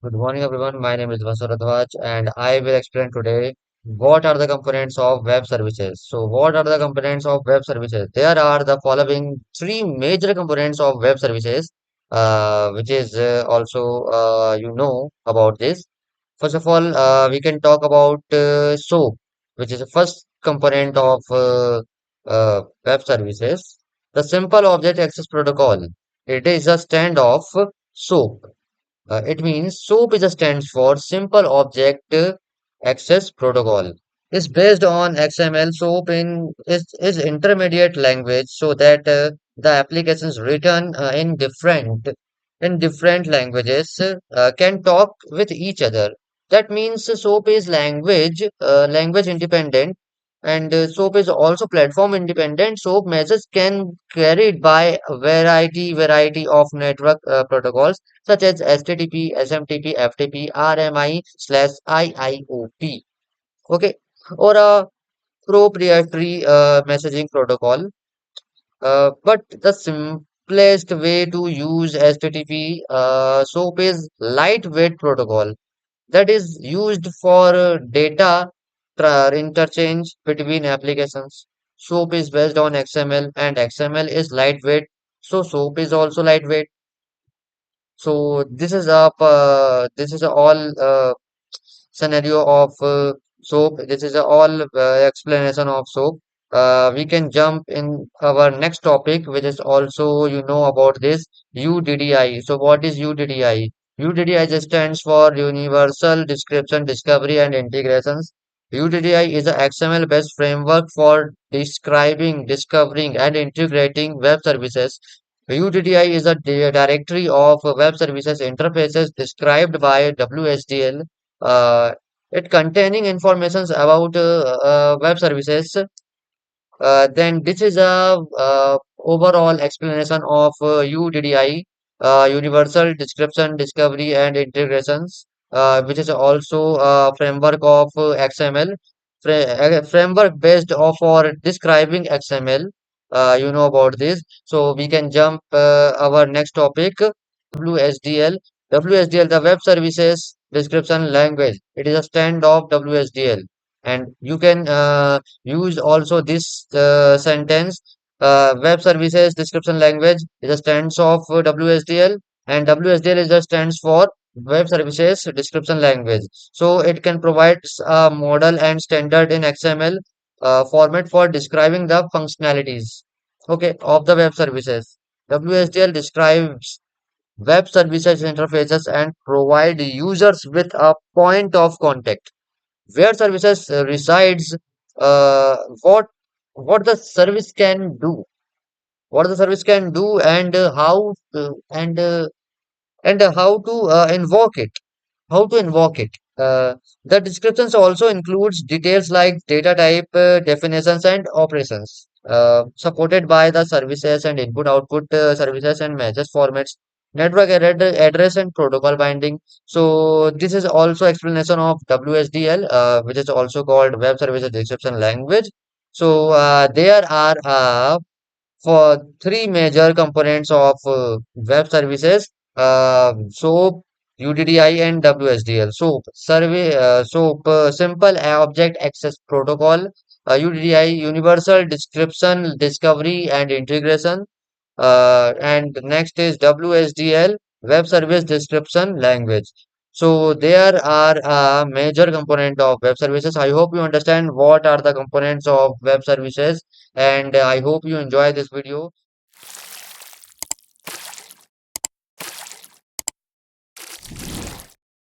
Good morning, everyone. My name is Vasaradhwaj, and I will explain today what are the components of web services. So, what are the components of web services? There are the following three major components of web services, which is also about this. First of all, we can talk about SOAP, which is the first component of web services. The Simple Object Access Protocol. It is a standoff SOAP. It means SOAP is a stands for Simple Object Access Protocol. It's based on XML. SOAP is intermediate language so that the applications written in different languages can talk with each other. That means SOAP is language independent, and SOAP is also platform independent. SOAP messages can carried by a variety of network protocols such as HTTP, SMTP, FTP, RMI/IIOP. Okay, or a proprietary messaging protocol. But the simplest way to use HTTP SOAP is lightweight protocol that is used for data interchange between applications. SOAP is based on XML, and XML is lightweight, so SOAP is also lightweight. So this is a all scenario of SOAP. This is a all explanation of SOAP. We can jump in our next topic, which is also about this UDDI. So what is UDDI? UDDI just stands for Universal Description Discovery and Integrations. UDDI is a XML-based framework for describing, discovering, and integrating web services. UDDI is a directory of web services interfaces described by WSDL. It containing informations about web services. Then this is a overall explanation of UDDI, Universal Description, Discovery, and Integrations, which is also a framework of XML, framework based off for describing XML. You know about this, so we can jump our next topic, WSDL. WSDL, the Web Services Description Language. It is a stand of WSDL, and you can use also this sentence. Web Services Description Language is a stands of WSDL, and WSDL is a stands for Web Services Description Language. So it can provide a model and standard in XML format for describing the functionalities, okay, of the web services. WSDL describes web services interfaces and provide users with a point of contact where services resides, uh, what what the service can do, and how to invoke it, the descriptions also includes details like data type, definitions, and operations, supported by the services and input output services and message formats, network address and protocol binding. So this is also explanation of WSDL, which is also called Web Services Description Language. So there are for three major components of web services, SOAP, UDDI, and WSDL. SOAP, Simple Object Access Protocol, UDDI, Universal Description, Discovery, and Integration, and next is WSDL, Web Service Description Language. So there are a major component of web services. I hope you understand what are the components of web services, and I hope you enjoy this video.